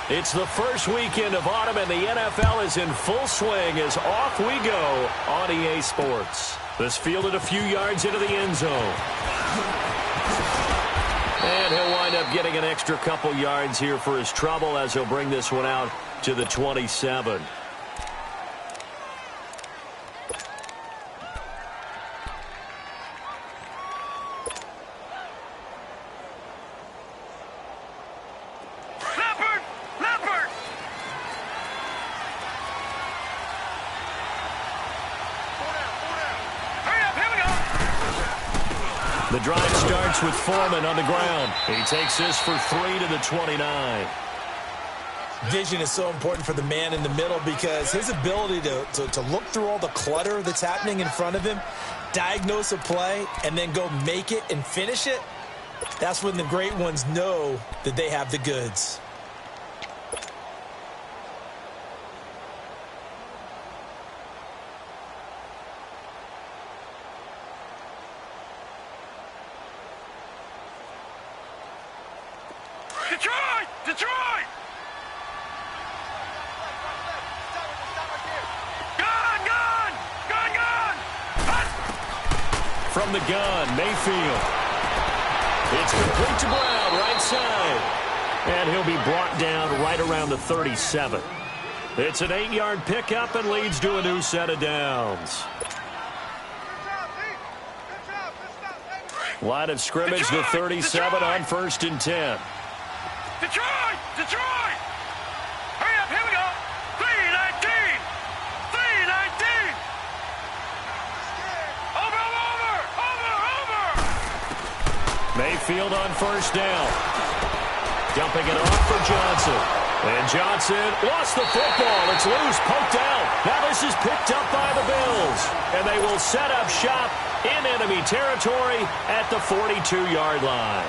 It's the first weekend of autumn, and the NFL is in full swing as off we go on EA Sports. This fielded a few yards into the end zone. And he'll wind up getting an extra couple yards here for his trouble as he'll bring this one out to the 27. The drive starts with Foreman on the ground. He takes this for 3 to the 29. Vision is so important for the man in the middle because his ability to look through all the clutter that's happening in front of him, diagnose a play, and then go make it and finish it, that's when the great ones know that they have the goods. Detroit! Gun! From the gun, Mayfield. It's complete to Brown, right side. And he'll be brought down right around the 37. It's an 8-yard pickup and leads to a new set of downs. Line of scrimmage, the 37 on 1st and 10. Detroit! Hurry up, here we go. 3-19. Over. Mayfield on 1st down. Dumping it off for Johnson. And Johnson lost the football. It's loose, poked out. Now this is picked up by the Bills. And they will set up shop in enemy territory at the 42-yard line.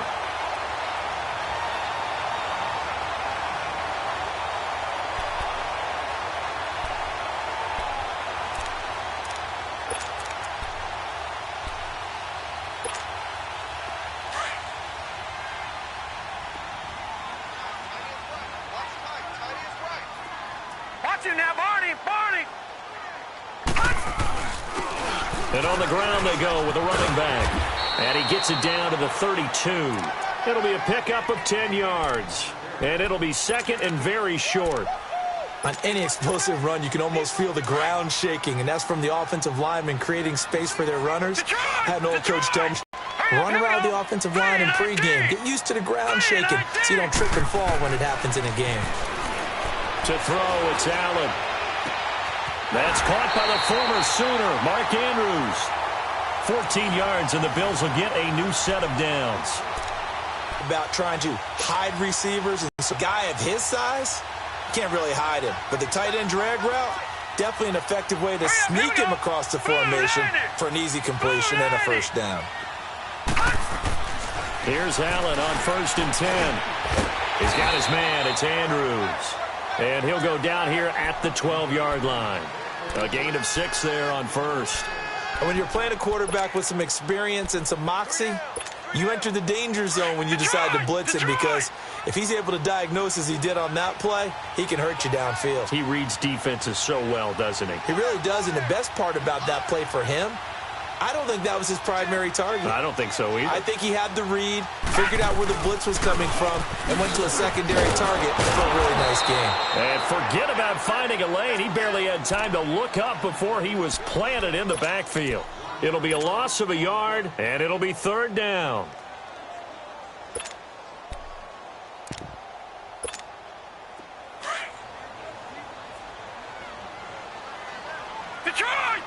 And on the ground they go with a running back. And he gets it down to the 32. It'll be a pickup of 10 yards. And it'll be second and very short. On any explosive run, you can almost feel the ground shaking, and that's from the offensive linemen creating space for their runners. Had an old coach tell me, run around the offensive line in pregame. Get used to the ground shaking so you don't trip and fall when it happens in a game. To throw, it's Allen. That's caught by the former Sooner, Mark Andrews. 14 yards, and the Bills will get a new set of downs. About trying to hide receivers, and so a guy of his size, can't really hide him. But the tight end drag route, definitely an effective way to sneak him across the formation for an easy completion and a first down. Here's Allen on 1st and 10. He's got his man, it's Andrews. And he'll go down here at the 12-yard line. A gain of 6 there on 1st. And when you're playing a quarterback with some experience and some moxie, you enter the danger zone when you decide to blitz him, because if he's able to diagnose as he did on that play, he can hurt you downfield. He reads defenses so well, doesn't he? He really does, and the best part about that play for him, I don't think that was his primary target. I don't think so either. I think he had the read, figured out where the blitz was coming from, and went to a secondary target for a really nice game. And forget about finding a lane. He barely had time to look up before he was planted in the backfield. It'll be a loss of a yard, and it'll be 3rd down. Detroit!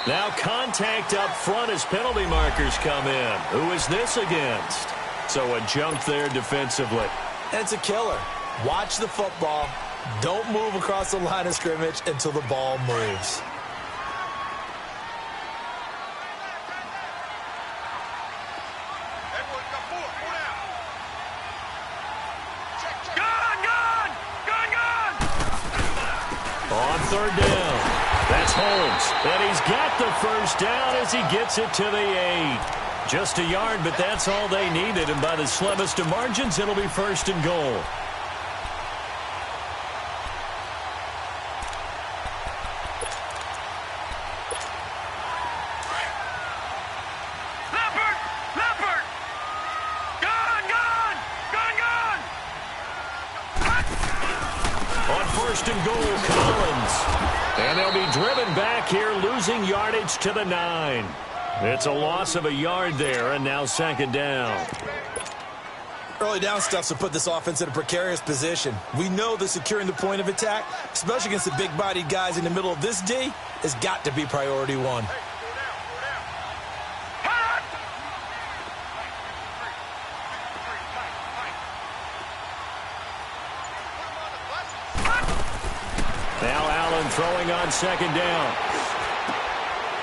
Now contact up front as penalty markers come in. Who is this against? So a jump there defensively. And it's a killer. Watch the football. Don't move across the line of scrimmage until the ball moves. On 3rd down. That's Holmes. And he's got the first down as he gets it to the 8. Just a yard, but that's all they needed. And by the slimmest of margins, it'll be 1st and goal. Leopard! Gone! On 1st and goal, Collins. And they'll be driven back here, losing yardage to the 9. It's a loss of a yard there, and now 2nd down. Early down stuff to put this offense in a precarious position. We know that securing the point of attack, especially against the big-bodied guys in the middle of this D, has got to be priority 1. Now Allen throwing on 2nd down.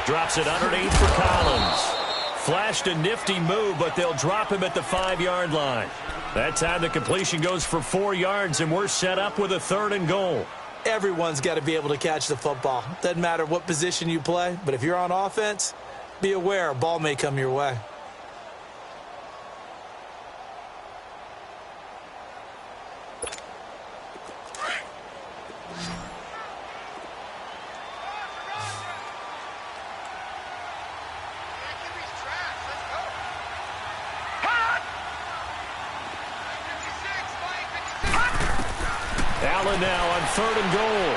Drops it underneath for Collins. Flashed a nifty move, but they'll drop him at the 5-yard line. That time the completion goes for 4 yards, and we're set up with a 3rd and goal. Everyone's got to be able to catch the football. Doesn't matter what position you play, but if you're on offense, be aware a ball may come your way. Allen now on 3rd and goal.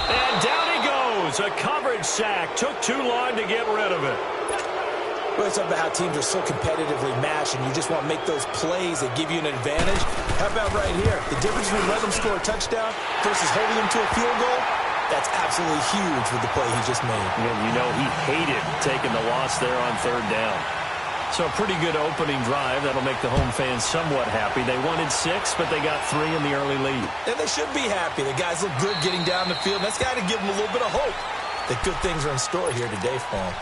And down he goes. A coverage sack. Took too long to get rid of it. Well, it's about how teams are so competitively matched, and you just want to make those plays that give you an advantage. How about right here? The difference between letting them score a touchdown versus holding them to a field goal, that's absolutely huge with the play he just made. And you know he hated taking the loss there on 3rd down. So a pretty good opening drive. That'll make the home fans somewhat happy. They wanted 6, but they got 3 in the early lead. And they should be happy. The guys look good getting down the field. That's got to give them a little bit of hope that good things are in store here today for them.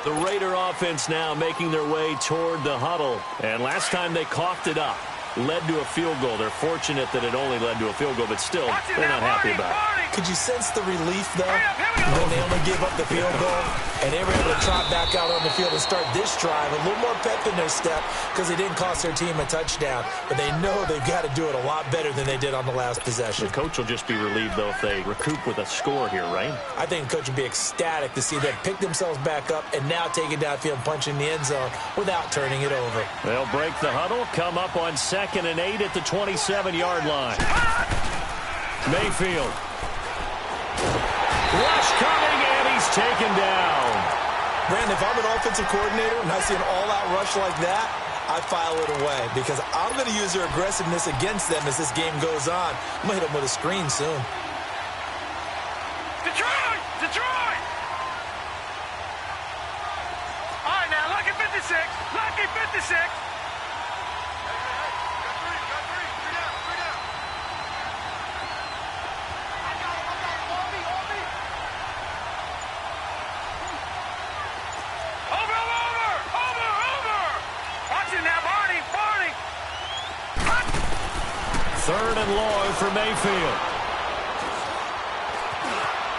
The Raider offense now making their way toward the huddle. And last time they coughed it up, led to a field goal. They're fortunate that it only led to a field goal, but still, they're not happy about it. Could you sense the relief, though, when they only gave up the field goal, and they were able to trot back out on the field and start this drive, a little more pep in their step because they didn't cost their team a touchdown, but they know they've got to do it a lot better than they did on the last possession. The coach will just be relieved, though, if they recoup with a score here, right? I think the coach would be ecstatic to see them pick themselves back up and now take it downfield and punch in the end zone without turning it over. They'll break the huddle, come up on 2nd and 8 at the 27-yard line. Mayfield. Rush coming, and he's taken down. Brandon, if I'm an offensive coordinator and I see an all-out rush like that, I file it away because I'm going to use their aggressiveness against them as this game goes on. I'm going to hit them with a screen soon. Detroit! All right, now, lucky 56. Lucky 56. Third and long for Mayfield.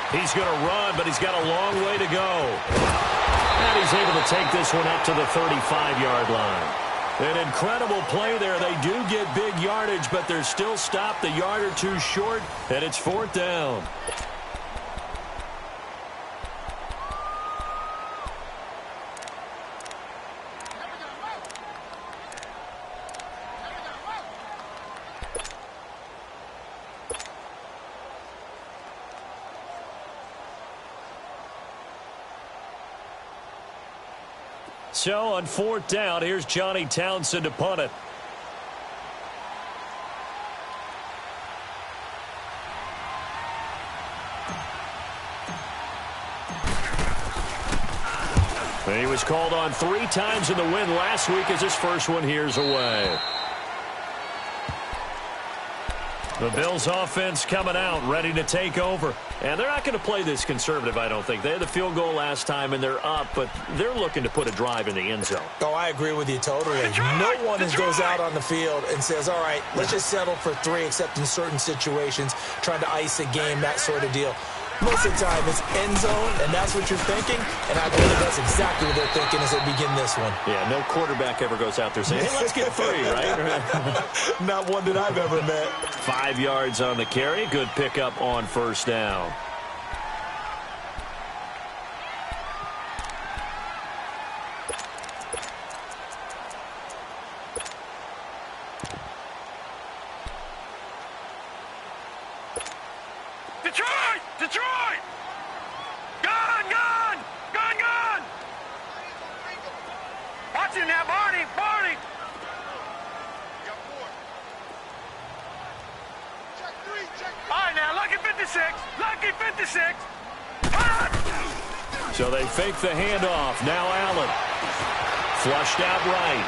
He's going to run, but he's got a long way to go. And he's able to take this one up to the 35-yard line. An incredible play there. They do get big yardage, but they're still stopped a yard or two short, and it's 4th down. So on 4th down, here's Johnny Townsend to punt it. He was called on 3 times in the win last week as his first one here's away. The Bills offense coming out, ready to take over. And they're not going to play this conservative, I don't think. They had the field goal last time, and they're up, but they're looking to put a drive in the end zone. Oh, I agree with you totally. No one goes out on the field and says, all right, let's just settle for 3, except in certain situations, trying to ice a game, that sort of deal. Most of the time, it's end zone, and that's what you're thinking. And I believe that's exactly what they're thinking as they begin this one. Yeah, no quarterback ever goes out there saying, hey, let's get 3, right? Not one that I've ever met. 5 yards on the carry. Good pickup on first down. Detroit! Detroit! Gun! Gun! Gun! Gun! Watch it now, Barney! Barney! All right, now, lucky 56. Lucky 56. So they fake the handoff. Now Allen. Flushed out right.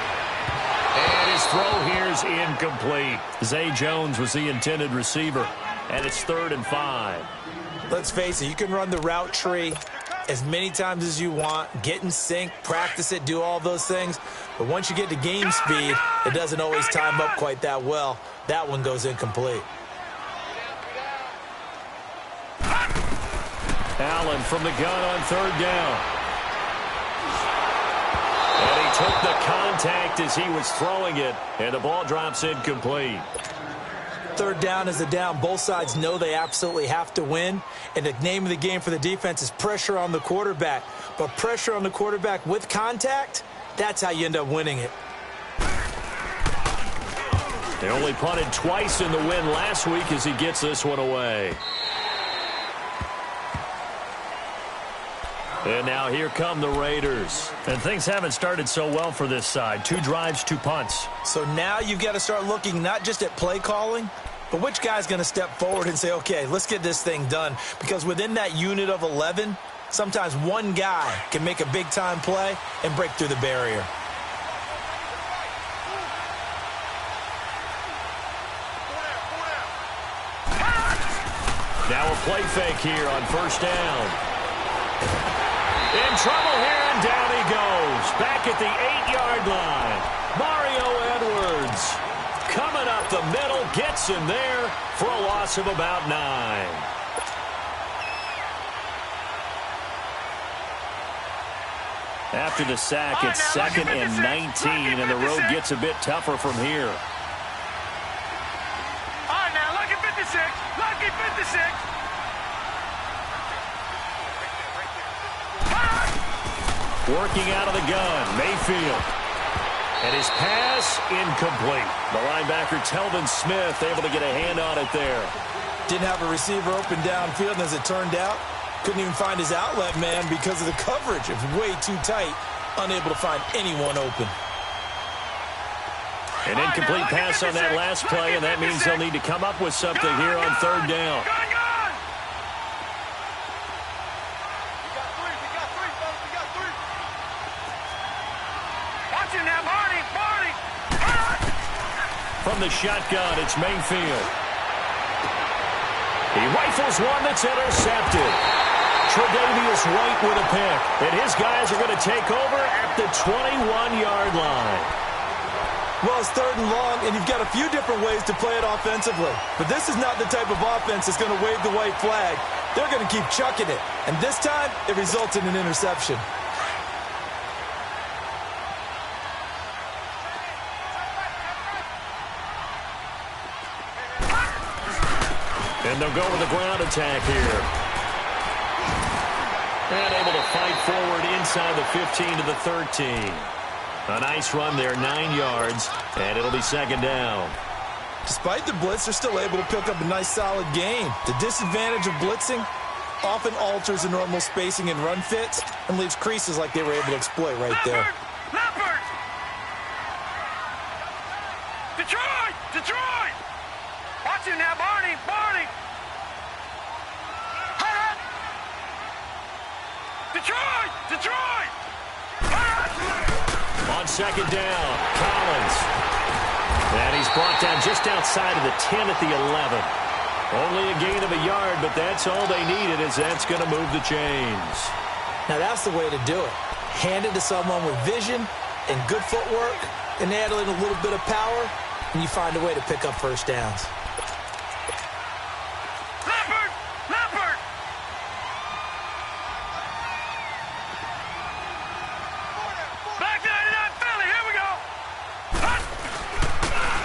And his throw here is incomplete. Zay Jones was the intended receiver. And it's 3rd and 5. Let's face it, you can run the route tree as many times as you want, get in sync, practice it, do all those things. But once you get to game speed, it doesn't always time up quite that well. That one goes incomplete. Allen from the gun on 3rd down. And he took the contact as he was throwing it, and the ball drops incomplete. 3rd down is a down. Both sides know they absolutely have to win. And the name of the game for the defense is pressure on the quarterback. But pressure on the quarterback with contact, that's how you end up winning it. They only punted twice in the win last week as he gets this one away. And now here come the Raiders. And things haven't started so well for this side. 2 drives, 2 punts. So now you've got to start looking not just at play calling, but which guy's going to step forward and say, okay, let's get this thing done. Because within that unit of 11, sometimes one guy can make a big-time play and break through the barrier. Now a play fake here on 1st down. In trouble here, and down he goes. Back at the 8-yard line. Mario Edwards coming up the middle, gets him there for a loss of about 9. After the sack, it's 2nd and 19, and the road gets a bit tougher from here. All right, now, lucky 56. Lucky 56. Working out of the gun, Mayfield. And his pass incomplete. The linebacker, Telvin Smith, able to get a hand on it there. Didn't have a receiver open downfield, and as it turned out, couldn't even find his outlet man because of the coverage. It was way too tight, unable to find anyone open. An incomplete pass on that last play, and that means they'll need to come up with something here on 3rd down. From the shotgun, it's Mayfield. He rifles one that's intercepted. Tre'Davious White with a pick. And his guys are going to take over at the 21-yard line. Well, it's 3rd and long, and you've got a few different ways to play it offensively. But this is not the type of offense that's going to wave the white flag. They're going to keep chucking it. And this time, it results in an interception. And they'll go with a ground attack here. And able to fight forward inside the 15 to the 13. A nice run there, 9 yards, and it'll be 2nd down. Despite the blitz, they're still able to pick up a nice, solid gain. The disadvantage of blitzing often alters the normal spacing and run fits and leaves creases like they were able to exploit right there. Leopard! Detroit! Detroit! Watch it now, Barney! Barney! Detroit! Detroit! On 2nd down, Collins. And he's brought down just outside of the 10 at the 11. Only a gain of a yard, but that's all they needed, as that's going to move the chains. Now that's the way to do it. Hand it to someone with vision and good footwork, and add in a little bit of power, and you find a way to pick up 1st downs. Leopard! Leopard!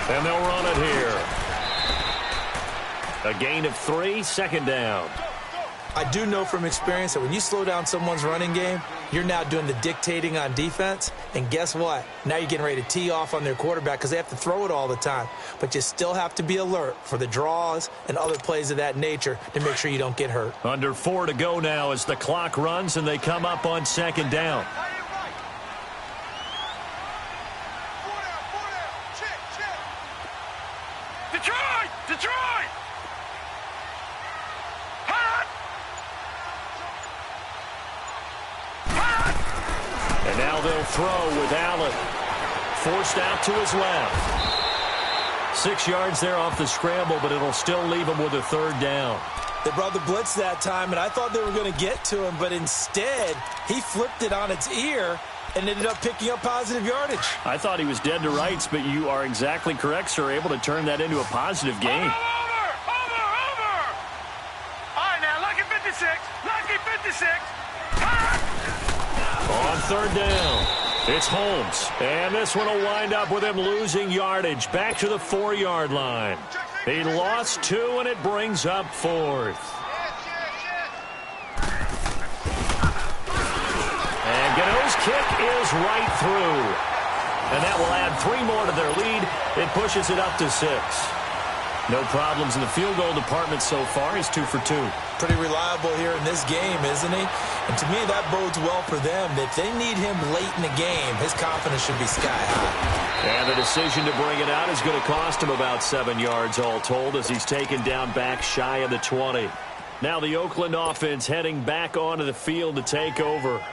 And they'll run it here. A gain of 3, second down. I do know from experience that when you slow down someone's running game, you're now doing the dictating on defense. And guess what? Now you're getting ready to tee off on their quarterback because they have to throw it all the time. But you still have to be alert for the draws and other plays of that nature to make sure you don't get hurt. Under 4 to go now as the clock runs and they come up on second down. Detroit! Detroit! And now they'll throw with Allen. Forced out to his left. 6 yards there off the scramble, but it'll still leave him with a third down. They brought the blitz that time, and I thought they were going to get to him, but instead he flipped it on its ear and ended up picking up positive yardage. I thought he was dead to rights, but you are exactly correct, sir. Able to turn that into a positive gain. Over! All right, now, lucky 56. Lucky 56. On third down, it's Holmes. And this one will wind up with him losing yardage back to the 4-yard line. He lost 2, and it brings up 4th. And Gano's kick is right through. And that will add 3 more to their lead. It pushes it up to 6. No problems in the field goal department so far. He's 2 for 2. Pretty reliable here in this game, isn't he? And to me, that bodes well for them. If they need him late in the game, his confidence should be sky high. And the decision to bring it out is going to cost him about 7 yards all told as he's taken down back shy of the 20. Now the Oakland offense heading back onto the field to take over.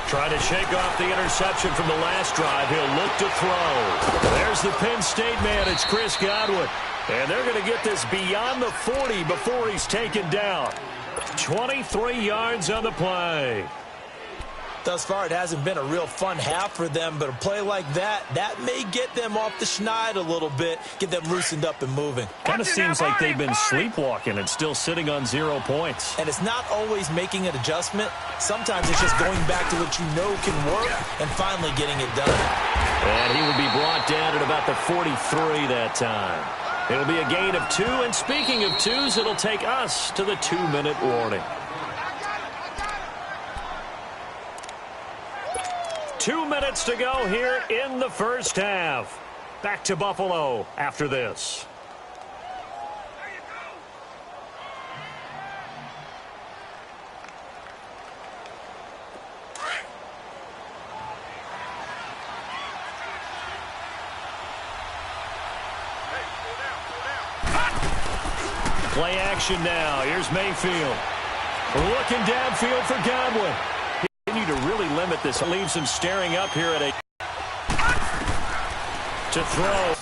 Trying to shake off the interception from the last drive. He'll look to throw. There's the Penn State man. It's Chris Godwin. And they're going to get this beyond the 40 before he's taken down. 23 yards on the play. Thus far, it hasn't been a real fun half for them, but a play like that may get them off the schneid a little bit, get them loosened up and moving. Kind of seems like they've been sleepwalking and still sitting on 0 points. And it's not always making an adjustment. Sometimes it's just going back to what you know can work and finally getting it done. And he will be brought down at about the 43 that time. It'll be a gain of 2, and speaking of 2s, it'll take us to the 2-minute warning. 2 minutes to go here in the first half. Back to Buffalo after this. Play action now. Here's Mayfield. Looking downfield for Godwin. Continue to really limit this. It leaves him staring up here at a to throw.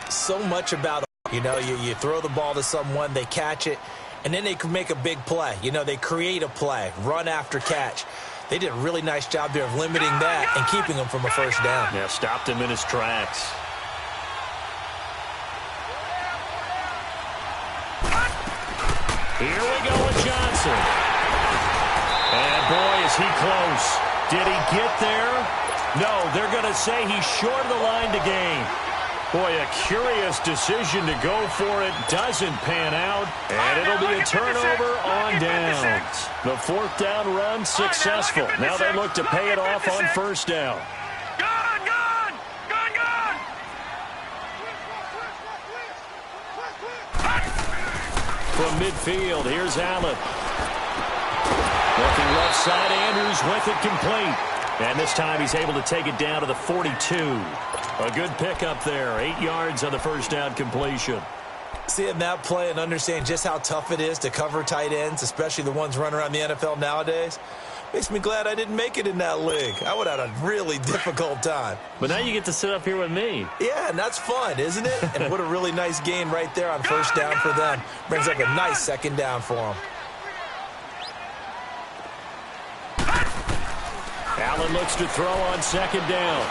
So much about, you throw the ball to someone, they catch it, and then they can make a big play. They create a play, run after catch. They did a really nice job there of limiting that and keeping him from a first down. Yeah, stopped him in his tracks. Here we go with Johnson. And boy, is he close. Did he get there? No, they're going to say he's short of the line to gain. Boy, a curious decision to go for it. Doesn't pan out. And it'll be a turnover on downs. The 4th down run successful. Now they look to pay it off on first down. From midfield, here's Allen. Looking left side, Andrews with it complete. And this time he's able to take it down to the 42. A good pickup there. 8 yards on the first down completion. Seeing that play and understand just how tough it is to cover tight ends, especially the ones running around the NFL nowadays, makes me glad I didn't make it in that league. I would have had a really difficult time. But now you get to sit up here with me. Yeah, and that's fun, isn't it? And what a really nice gain right there on first down for them. Brings up a nice second down for them. Allen looks to throw on second down.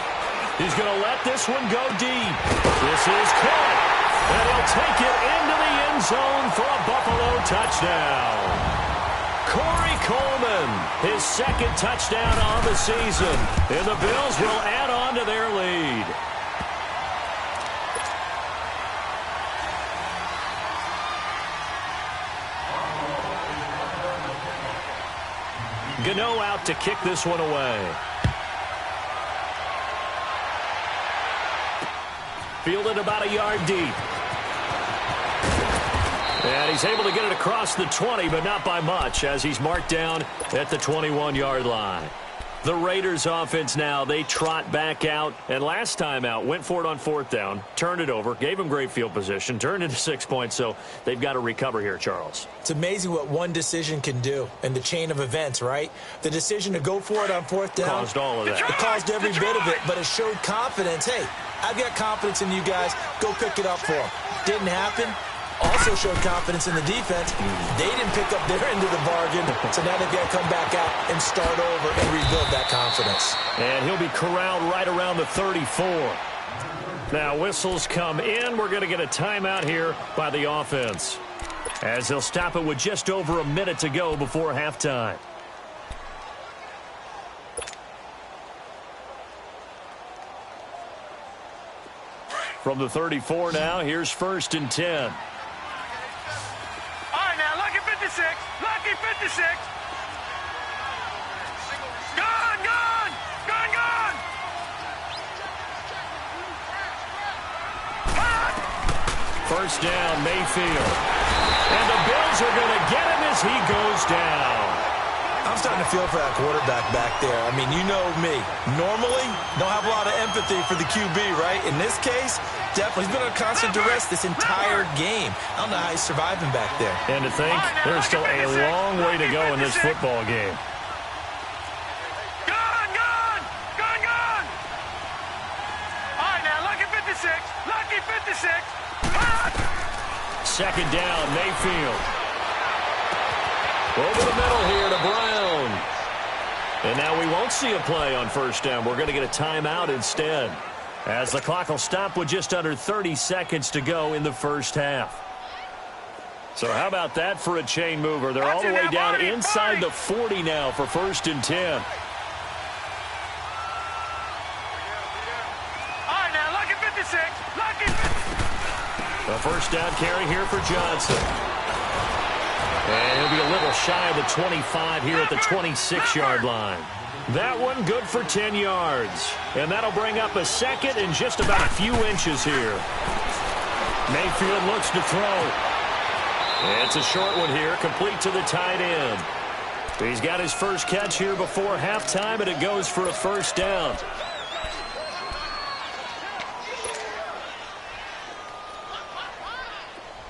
He's going to let this one go deep. This is caught. And he'll take it into the end zone for a Buffalo touchdown. Corey Coleman, his second touchdown on the season. And the Bills will add on to their lead. Gano out to kick this one away. Fielded about a yard deep. And he's able to get it across the 20, but not by much, as he's marked down at the 21-yard line. The Raiders offense now, they trot back out. And last time out, went for it on fourth down, turned it over, gave him great field position, turned into 6 points. So they've got to recover here, Charles. It's amazing what one decision can do in the chain of events, right? The decision to go for it on fourth down. Caused all of that. It caused every bit of it, but it showed confidence. Hey, I've got confidence in you guys. Go pick it up for them. Didn't happen. Also showed confidence in the defense. They didn't pick up their end of the bargain, so now they've got to come back out and start over and rebuild that confidence. And he'll be corralled right around the 34. Now whistles come in. We're going to get a timeout here by the offense, as they'll stop it with just over a minute to go before halftime. From the 34 now, here's 1st and 10. All right, now, lucky 56. Lucky 56. Gone, gone. Gone, gone. First down, Mayfield. And the Bills are going to get him as he goes down. I'm starting to feel for that quarterback back there. I mean, you know me. Normally, don't have a lot of empathy for the QB, right? In this case, definitely. He's been under constant duress this entire game. I don't know how he's surviving back there. And to think, there's still a long way to go in this football game. Gone, gone. Gone, gone. All right, now, lucky 56. Lucky 56. Second down, Mayfield. Over the middle here to Brown. And now we won't see a play on first down. We're going to get a timeout instead, as the clock will stop with just under 30 seconds to go in the first half. So how about that for a chain mover? They're all the way down inside the 40 now for 1st and 10. All right, now, lucky 56. Lucky 56. A first down carry here for Johnson. And he'll be a little shy of the 25 here at the 26-yard line. That one good for 10 yards. And that'll bring up a second and just about a few inches here. Mayfield looks to throw. It's a short one here, complete to the tight end. He's got his first catch here before halftime, and it goes for a first down.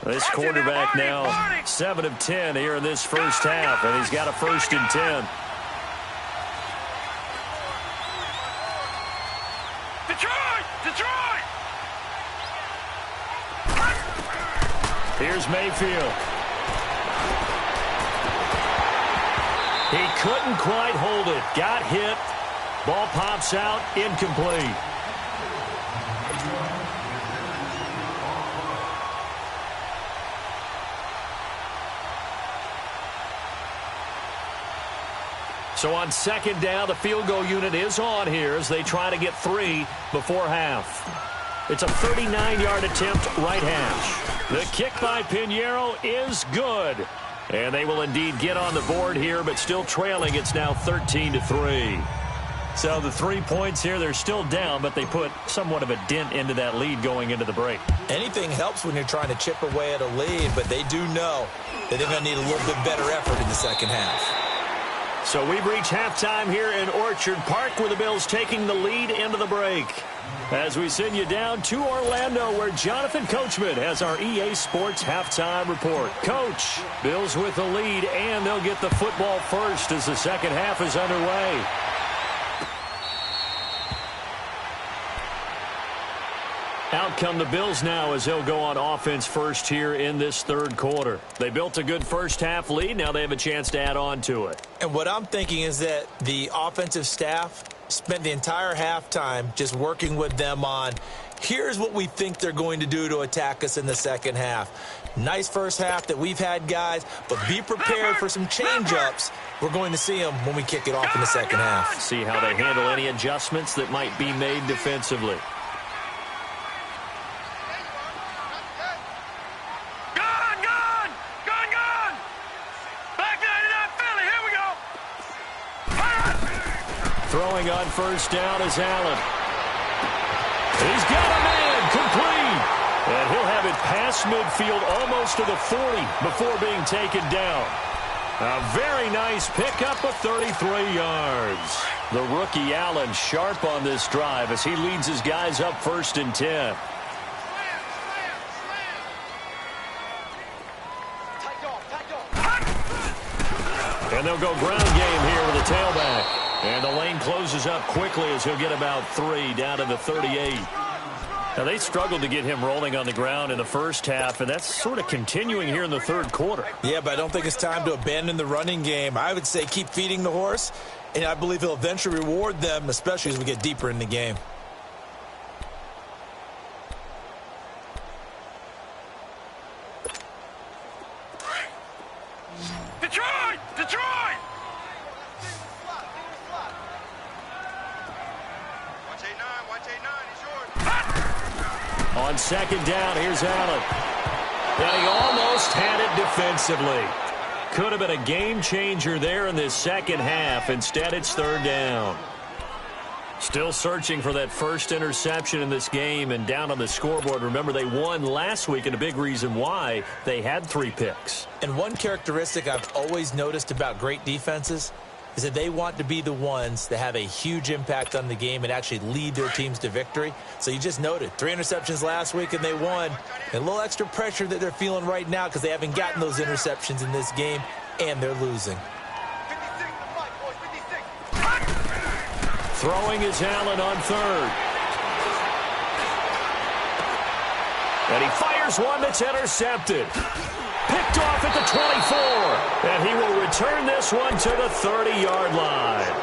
This quarterback now 7 of 10 here in this first half, and he's got a 1st and 10. Detroit! Detroit! Here's Mayfield. He couldn't quite hold it. Got hit. Ball pops out, incomplete. So on second down, the field goal unit is on here as they try to get 3 before half. It's a 39-yard attempt, right hash. The kick by Pinheiro is good. And they will indeed get on the board here, but still trailing. It's now 13-3. So the 3 points here, they're still down, but they put somewhat of a dent into that lead going into the break. Anything helps when you're trying to chip away at a lead, but they do know that they're going to need a little bit better effort in the second half. So we've reached halftime here in Orchard Park, with the Bills taking the lead into the break. As we send you down to Orlando, where Jonathan Coachman has our EA Sports halftime report. Coach, Bills with the lead, and they'll get the football first as the second half is underway. Out come the Bills now as they'll go on offense first here in this third quarter. They built a good first half lead. Now they have a chance to add on to it. And what I'm thinking is that the offensive staff spent the entire halftime just working with them on, here's what we think they're going to do to attack us in the second half. Nice first half that we've had, guys, but be prepared for some change-ups. We're going to see them when we kick it off in the second half. See how they handle any adjustments that might be made defensively. Throwing on first down is Allen. He's got a man complete. And he'll have it past midfield almost to the 40 before being taken down. A very nice pickup of 33 yards. The rookie Allen sharp on this drive as he leads his guys up 1st and 10. And they'll go ground game here with a tailback. And the lane closes up quickly as he'll get about 3 down to the 38. Now, they struggled to get him rolling on the ground in the first half, and that's sort of continuing here in the third quarter. Yeah, but I don't think it's time to abandon the running game. I would say keep feeding the horse, and I believe he'll eventually reward them, especially as we get deeper in the game. Detroit! Detroit! On second down, here's Allen. And he almost had it defensively. Could have been a game changer there in this second half. Instead, it's 3rd down. Still searching for that first interception in this game and down on the scoreboard. Remember, they won last week, and a big reason why they had 3 picks. And one characteristic I've always noticed about great defenses is that they want to be the ones that have a huge impact on the game and actually lead their teams to victory. So you just noted 3 interceptions last week and they won. And a little extra pressure that they're feeling right now because they haven't gotten those interceptions in this game and they're losing. Throwing is Allen on 3rd. And he fires one that's intercepted. Picked off at the 24. And he will return this one to the 30-yard line.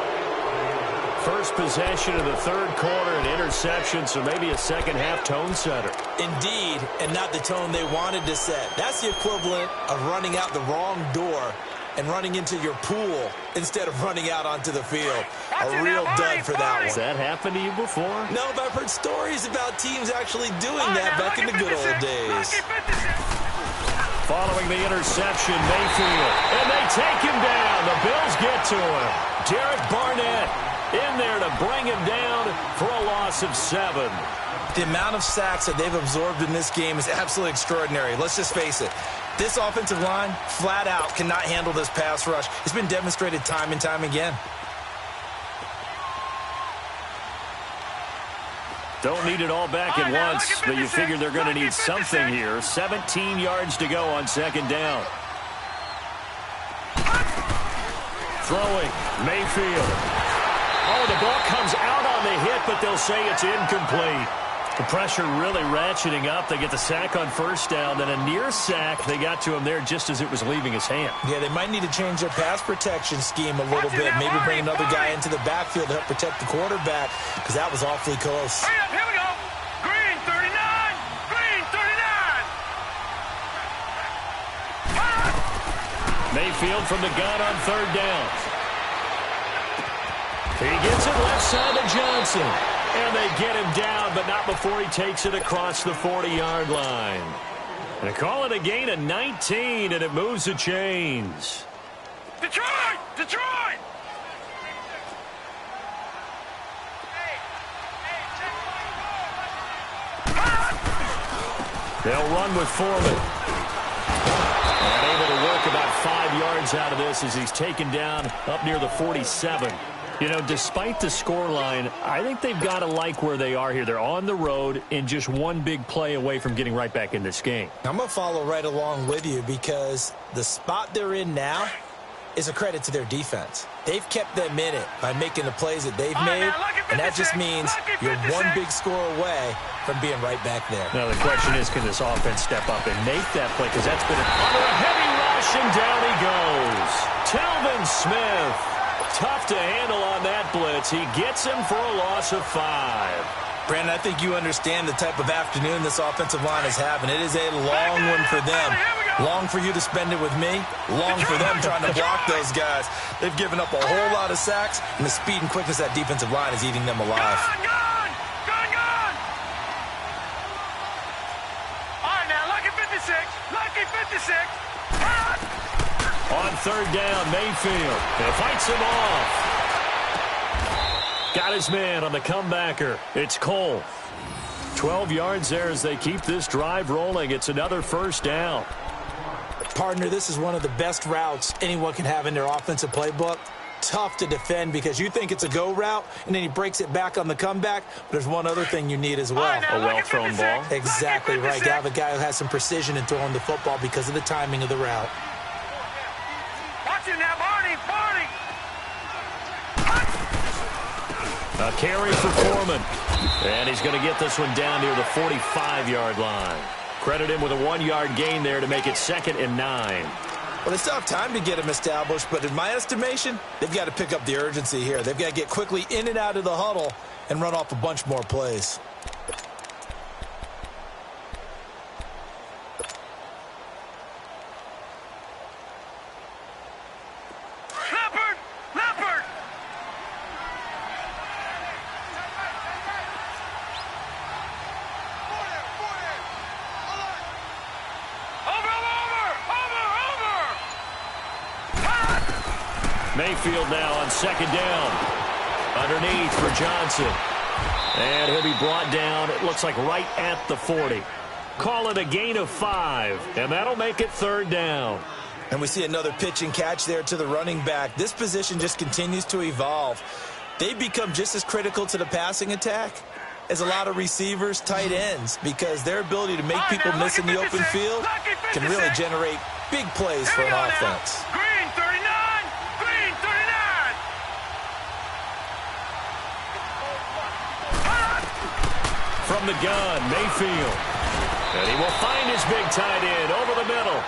First possession of the third quarter, an interception, so maybe a second-half tone setter. Indeed, and not the tone they wanted to set. That's the equivalent of running out the wrong door and running into your pool instead of running out onto the field. A real dud for that one. Has that happened to you before? No, but I've heard stories about teams actually doing that back in the good old days. Following the interception, Mayfield. And they take him down. The Bills get to him. Derek Barnett in there to bring him down for a loss of 7. The amount of sacks that they've absorbed in this game is absolutely extraordinary. Let's just face it. This offensive line, flat out, cannot handle this pass rush. It's been demonstrated time and time again. Don't need it all back at once, but you figure they're going to need something here. 17 yards to go on second down. Throwing, Mayfield. Oh, the ball comes out on the hit, but they'll say it's incomplete. The pressure really ratcheting up. They get the sack on first down, then a near sack. They got to him there just as it was leaving his hand. Yeah, they might need to change their pass protection scheme a little bit. Maybe bring another guy into the backfield to help protect the quarterback, because that was awfully close. Hurry up, here we go. Green 39. Green 39. Mayfield from the gun on third down. He gets it left side to Johnson. And they get him down, but not before he takes it across the 40-yard line. And they call it a gain of 19, and it moves the chains. Detroit! Detroit! They'll run with Foreman. And able to work about 5 yards out of this as he's taken down up near the 47. You know, despite the scoreline, I think they've got to like where they are here. They're on the road and just one big play away from getting right back in this game. I'm going to follow right along with you because the spot they're in now is a credit to their defense. They've kept them in it by making the plays that they've made, and that just means you're one big score away from being right back there. Now, the question is, can this offense step up and make that play? Because that's been under a heavy rush, and down he goes. Telvin Smith Tough to handle on that blitz. He gets him for a loss of 5. Brandon, I think you understand the type of afternoon this offensive line is having. It is a long one for them. Long for you to spend it with me. Long for them trying to block those guys. They've given up a whole lot of sacks, and the speed and quickness of that defensive line is eating them alive. Gone! All right, now, lucky 56. Lucky 56. On third down, Mayfield. And fights him off. Got his man on the comebacker. It's Cole. 12 yards there as they keep this drive rolling. It's another first down. Partner, this is one of the best routes anyone can have in their offensive playbook. Tough to defend because you think it's a go route, and then he breaks it back on the comeback. But there's one other thing you need as well. A well-thrown ball. Exactly right. You have a guy who has some precision in throwing the football because of the timing of the route. Watch it now, Barney. A carry for Foreman. And he's going to get this one down near the 45-yard line. Credit him with a 1-yard gain there to make it 2nd and 9. Well, they still have time to get him established, but in my estimation, they've got to pick up the urgency here. They've got to get quickly in and out of the huddle and run off a bunch more plays. Leopard! Mayfield now on 2nd down. Underneath for Johnson. And he'll be brought down, it looks like right at the 40. Call it a gain of 5, and that'll make it 3rd down. And we see another pitch and catch there to the running back. This position just continues to evolve. They become just as critical to the passing attack as a lot of receivers, tight ends, because their ability to make people miss in the open field can really generate big plays for an offense. Green 39! Green 39! From the gun, Mayfield. And he will find his big tight end over the middle.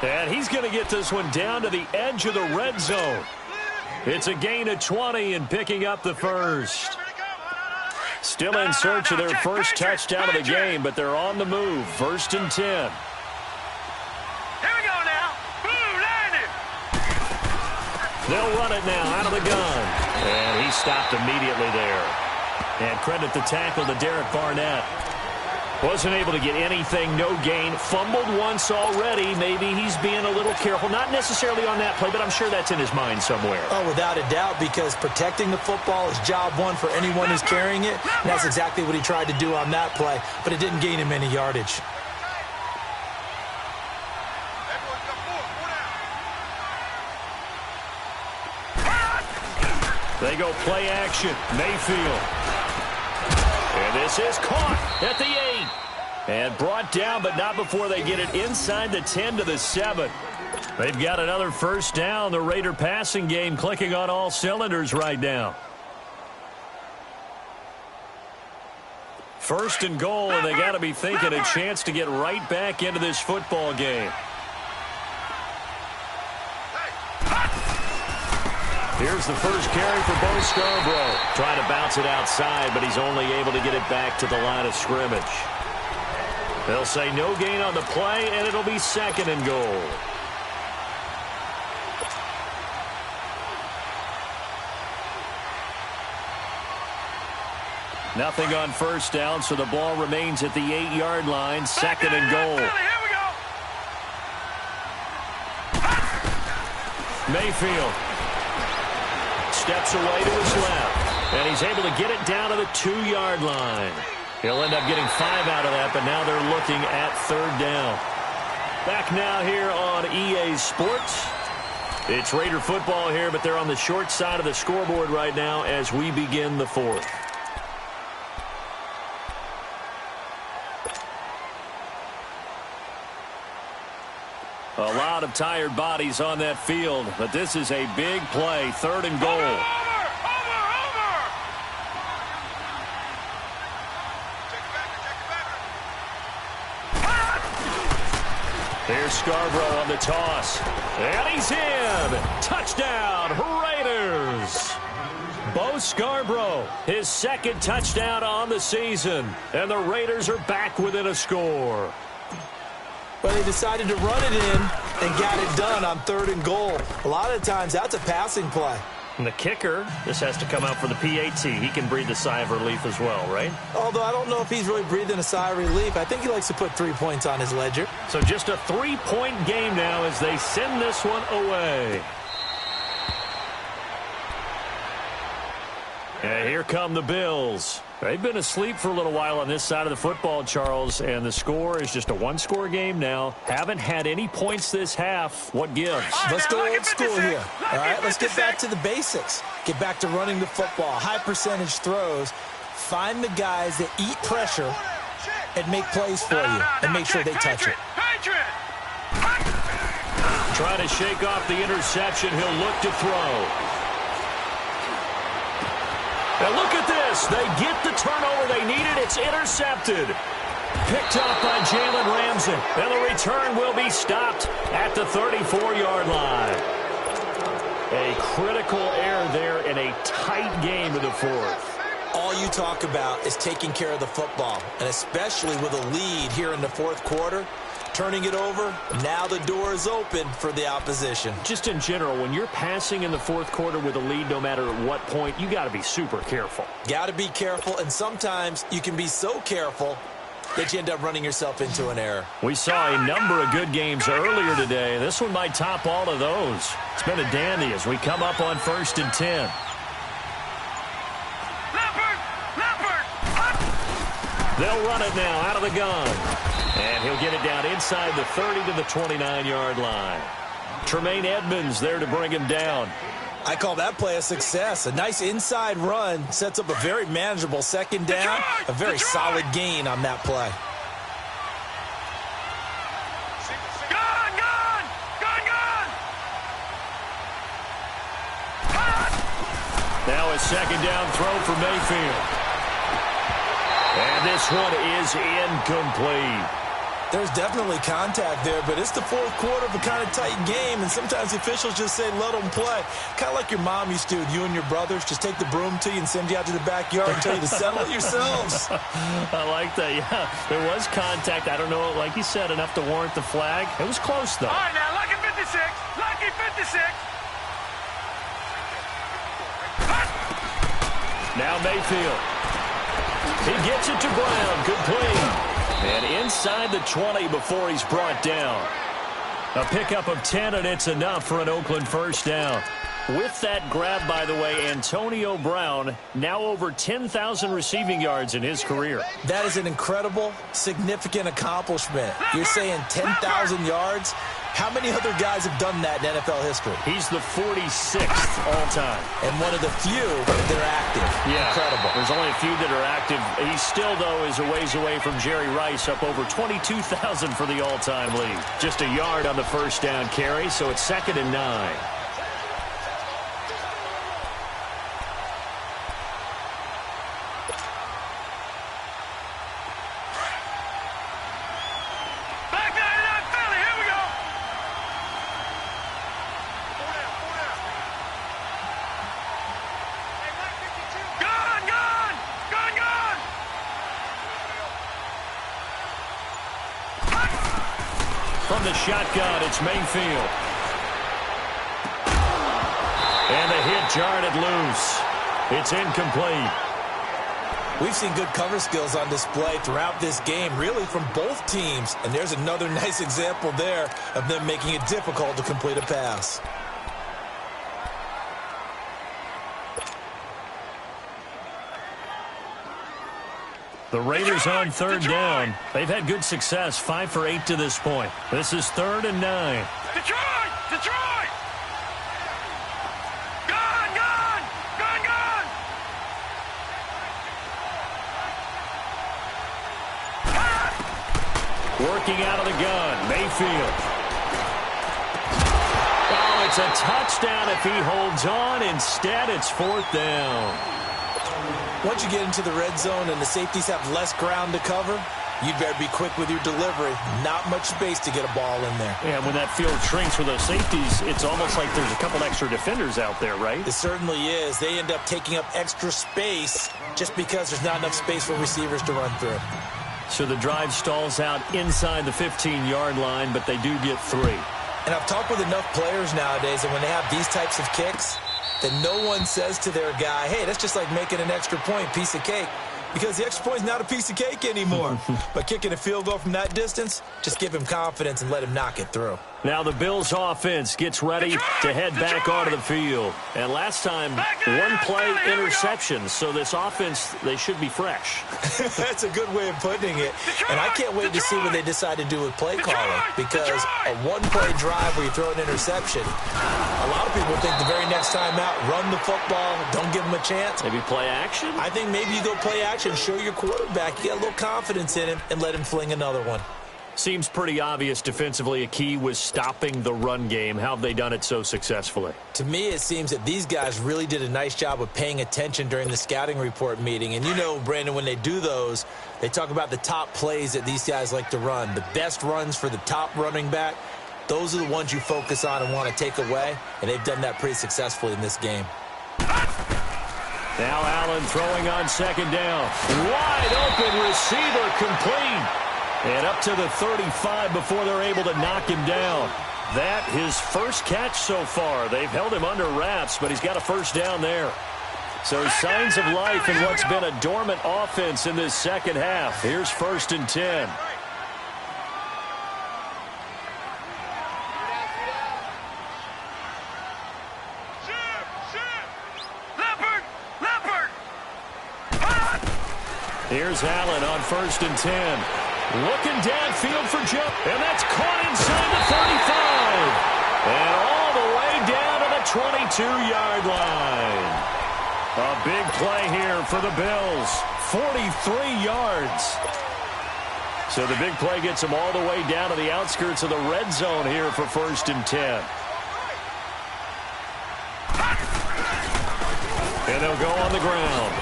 And he's going to get this one down to the edge of the red zone. It's a gain of 20 and picking up the first. Still in search of their first touchdown of the game, but they're on the move. 1st and 10. Here we go now. Boom, landed. They'll run it now out of the gun. And he stopped immediately there. And credit the tackle to Derek Barnett. Wasn't able to get anything, no gain. Fumbled once already. Maybe he's being a little careful. Not necessarily on that play, but I'm sure that's in his mind somewhere. Oh, without a doubt, because protecting the football is job one for anyone who's carrying it. And that's exactly what he tried to do on that play, but it didn't gain him any yardage. They go play action. Mayfield. And this is caught at the 8. And brought down, but not before they get it inside the 10 to the 7. They've got another first down. The Raider passing game clicking on all cylinders right now. 1st and goal, and they got to be thinking a chance to get right back into this football game. Here's the first carry for Bo Scarborough. Trying to bounce it outside, but he's only able to get it back to the line of scrimmage. They'll say no gain on the play, and it'll be 2nd and goal. Nothing on first down, so the ball remains at the 8-yard line. 2nd and goal. Mayfield steps away to his left, and he's able to get it down to the 2-yard line. He'll end up getting 5 out of that, but now they're looking at 3rd down. Back now here on EA Sports. It's Raider football here, but they're on the short side of the scoreboard right now as we begin the 4th. A lot of tired bodies on that field, but this is a big play. 3rd and goal. Over! Here's Scarborough on the toss. And he's in. Touchdown, Raiders. Bo Scarborough, his second touchdown on the season. And the Raiders are back within a score. But they decided to run it in and got it done on 3rd and goal. A lot of times, that's a passing play. And the kicker, this has to come out for the PAT. He can breathe a sigh of relief as well, right? Although I don't know if he's really breathing a sigh of relief. I think he likes to put 3 points on his ledger. So just a 3-point game now as they send this one away. And here come the Bills. They've been asleep for a little while on this side of the football, Charles, and the score is just a one-score game now. Haven't had any points this half. What gives? Let's go old school here. All right, let's get back to the basics. Get back to running the football, high-percentage throws. Find the guys that eat pressure and make plays for you and make sure they touch it. Trying to shake off the interception. He'll look to throw. And look at this. They get the turnover they needed. It's intercepted. Picked up by Jalen Ramsey. And the return will be stopped at the 34-yard line. A critical error there in a tight game in the fourth. All you talk about is taking care of the football, and especially with a lead here in the fourth quarter. Turning it over, now the door is open for the opposition. Just in general, when you're passing in the fourth quarter with a lead, no matter at what point, you got to be super careful. Got to be careful, and sometimes you can be so careful that you end up running yourself into an error. We saw a number of good games earlier today. This one might top all of those. It's been a dandy as we come up on 1st and 10. They'll run it now out of the gun. And he'll get it down inside the 30 to the 29-yard line. Tremaine Edmonds there to bring him down. I call that play a success. A nice inside run sets up a very manageable second down. A very solid gain on that play. Now a second down throw for Mayfield. And this one is incomplete. There's definitely contact there, but it's the fourth quarter of a kind of tight game, and sometimes officials just say, let them play. Kind of like your mom used to with you and your brothers. Just take the broom to you and send you out to the backyard and tell you to settle it yourselves. I like that, yeah. There was contact. I don't know, like you said, enough to warrant the flag. It was close, though. All right, now, lucky 56. Lucky 56. Now Mayfield. He gets it to Brown. Good play. And inside the 20 before he's brought down. A pickup of 10, and it's enough for an Oakland first down. With that grab, by the way, Antonio Brown now over 10,000 receiving yards in his career. That is an incredible, significant accomplishment. You're saying 10,000 yards? How many other guys have done that in NFL history? He's the 46th all-time. And one of the few that are active. Yeah, incredible. There's only a few that are active. He still, though, is a ways away from Jerry Rice, up over 22,000 for the all-time lead. Just a yard on the first down carry, so it's 2nd and 9. From the shotgun, it's Mayfield. And the hit jarred loose. It's incomplete. We've seen good cover skills on display throughout this game, really from both teams. And there's another nice example there of them making it difficult to complete a pass. The Raiders on 3rd down. They've had good success, 5 for 8 to this point. This is 3rd and 9. Detroit! Detroit! Gun! Gun! Gun! Gun! Working out of the gun, Mayfield. Oh, it's a touchdown if he holds on. Instead, it's 4th down. Once you get into the red zone and the safeties have less ground to cover, you better be quick with your delivery. Not much space to get a ball in there. Yeah, when that field shrinks for those safeties, it's almost like there's a couple extra defenders out there, right? It certainly is. They end up taking up extra space just because there's not enough space for receivers to run through. So the drive stalls out inside the 15-yard line, but they do get 3. And I've talked with enough players nowadays that when they have these types of kicks, that no one says to their guy, hey, that's just like making an extra point, piece of cake. Because the extra point is not a piece of cake anymore. But kicking a field goal from that distance, just give him confidence and let him knock it through. Now the Bills offense gets ready to head back onto the field. And last time, one play interception. So this offense, they should be fresh. That's a good way of putting it. And I can't wait to see what they decide to do with play calling. Because a one-play drive where you throw an interception, a lot of people think the very next time out, run the football, don't give them a chance. Maybe play action? I think maybe you go play action, show your quarterback, you get a little confidence in him, and let him fling another one. Seems pretty obvious defensively a key was stopping the run game. How have they done it so successfully? To me, it seems that these guys really did a nice job of paying attention during the scouting report meeting. And you know, Brandon, when they do those, they talk about the top plays that these guys like to run. The best runs for the top running back, those are the ones you focus on and want to take away. And they've done that pretty successfully in this game. Now Allen throwing on second down. Wide open receiver complete. And up to the 35 before they're able to knock him down. That his first catch so far. They've held him under wraps, but he's got a first down there. So signs of life in what's been a dormant offense in this second half. Here's 1st and 10. Here's Allen on 1st and 10. Looking downfield for Joe. And that's caught inside the 35. And all the way down to the 22-yard line. A big play here for the Bills. 43 yards. So the big play gets them all the way down to the outskirts of the red zone here for 1st and 10. And they'll go on the ground.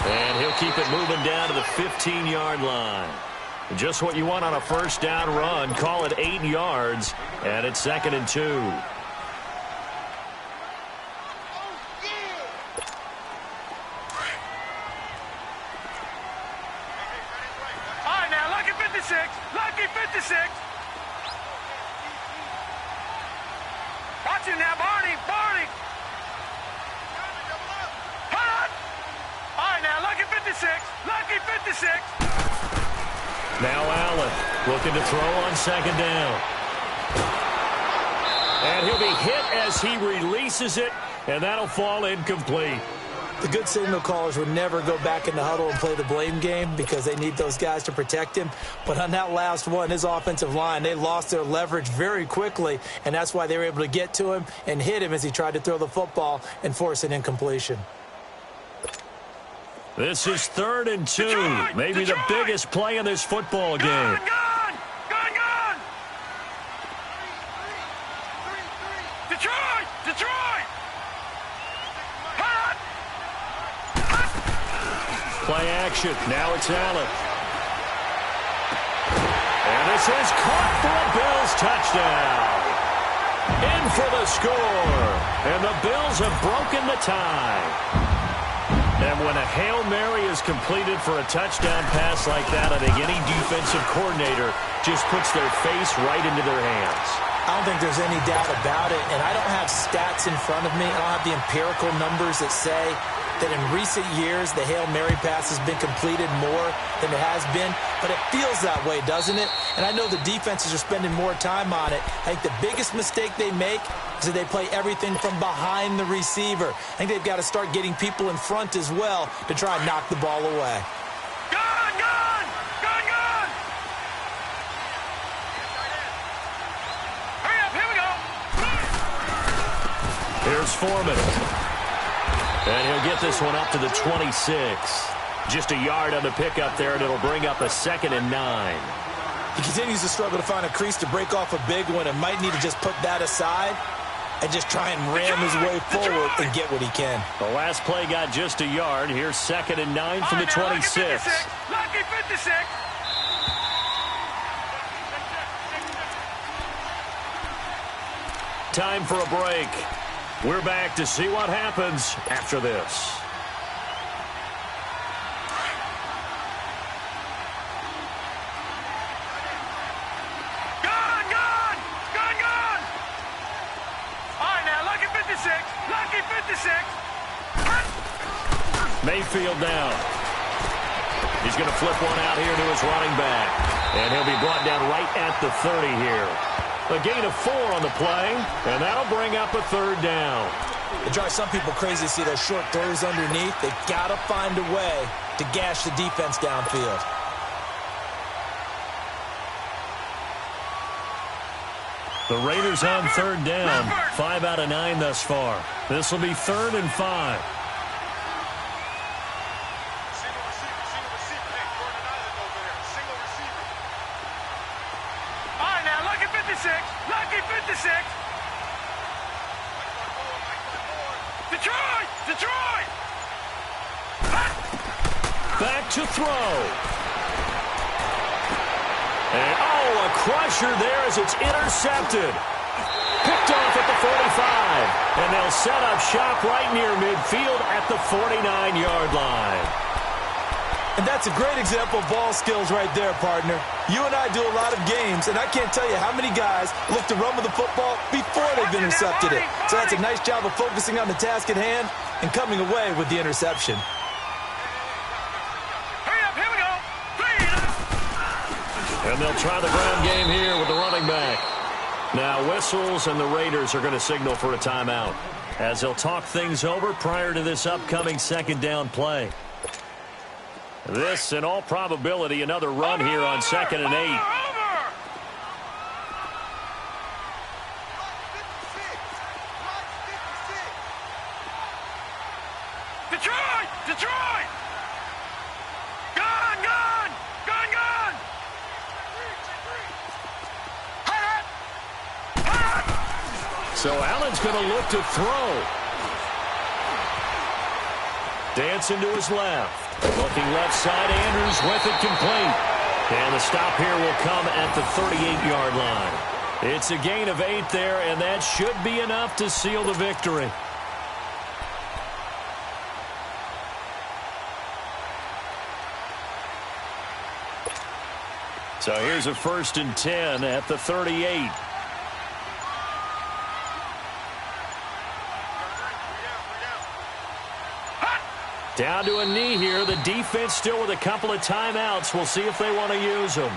And he'll keep it moving down to the 15-yard line. Just what you want on a first down run. Call it 8 yards. And it's 2nd and 2. All right, now, lucky 56. Lucky 56. Watch him now, Barney. Barney. Lucky 56. Lucky 56. Now Allen looking to throw on second down. And he'll be hit as he releases it, and that'll fall incomplete. The good signal callers would never go back in the huddle and play the blame game because they need those guys to protect him. But on that last one, his offensive line, they lost their leverage very quickly, and that's why they were able to get to him and hit him as he tried to throw the football and force an incompletion. This is 3rd and 2. Detroit, Maybe Detroit. the biggest play in this football game. Gone, gone, gone, gone. Detroit, Detroit. Hot. Play action. Now it's Allen. And this is caught for a Bills touchdown. In for the score. And the Bills have broken the tie. And when a Hail Mary is completed for a touchdown pass like that, I think any defensive coordinator just puts their face right into their hands. I don't think there's any doubt about it, and I don't have stats in front of me. I don't have the empirical numbers that say that in recent years the Hail Mary pass has been completed more than it has been, but it feels that way, doesn't it? And I know the defenses are spending more time on it. I think the biggest mistake they make is that they play everything from behind the receiver. I think they've got to start getting people in front as well to try and knock the ball away. Gone, gone, gone, gone. Hurry up, here we go. Here's Foreman. And he'll get this one up to the 26. Just a yard on the pickup there, and it'll bring up a 2nd and 9. He continues to struggle to find a crease to break off a big one and might need to just put that aside and just try and ram his way forward and get what he can. The last play got just a yard. Here's 2nd and 9 from the 26. Lucky 56. 56. Time for a break. We're back to see what happens after this. Lucky 56. Mayfield down. He's going to flip one out here to his running back. And he'll be brought down right at the 30 here. A gain of 4 on the play, and that'll bring up a 3rd down. It drives some people crazy to see those short throws underneath. They've got to find a way to gash the defense downfield. The Raiders on 3rd down. 5 out of 9 thus far. This will be 3rd and 5. All right, now, lucky 56. Lucky 56. Detroit! Detroit! Back to throw. And, a crusher there as it's intercepted. Picked off at the 45. And they'll set up shop right near midfield at the 49-yard line. And that's a great example of ball skills right there, partner. You and I do a lot of games, and I can't tell you how many guys look to run with the football before they've intercepted it. So that's a nice job of focusing on the task at hand and coming away with the interception. And they'll try the ground game here with the running back. Now whistles, and the Raiders are going to signal for a timeout as they'll talk things over prior to this upcoming 2nd down play. This, in all probability, another run here on 2nd and 8. Detroit! Detroit! Gun! Gun! Gun! Gun! So Allen's going to look to throw. Dancing to his left. Looking left side, Andrews with it complete. And the stop here will come at the 38-yard line. It's a gain of 8 there, and that should be enough to seal the victory. So here's a 1st and 10 at the 38. Down to a knee here. The defense still with a couple of timeouts. We'll see if they want to use them.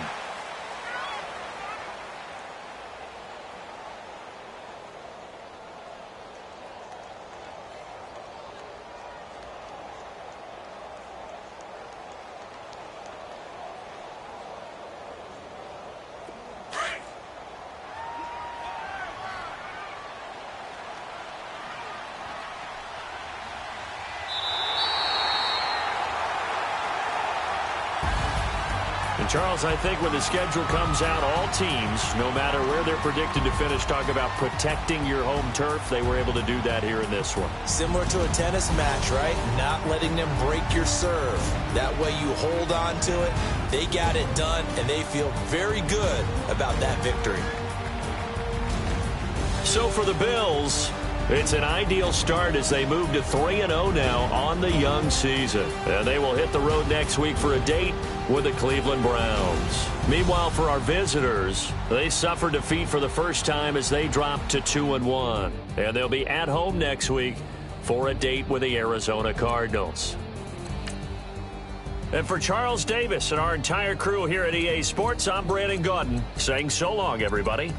Charles, I think when the schedule comes out, all teams, no matter where they're predicted to finish, talk about protecting your home turf. They were able to do that here in this one. Similar to a tennis match, right? Not letting them break your serve. That way you hold on to it. They got it done, and they feel very good about that victory. So for the Bills, it's an ideal start as they move to 3-0 now on the young season. And they will hit the road next week for a date with the Cleveland Browns. Meanwhile, for our visitors, they suffered defeat for the first time as they dropped to 2-1. And they'll be at home next week for a date with the Arizona Cardinals. And for Charles Davis and our entire crew here at EA Sports, I'm Brandon Gaudin saying so long, everybody.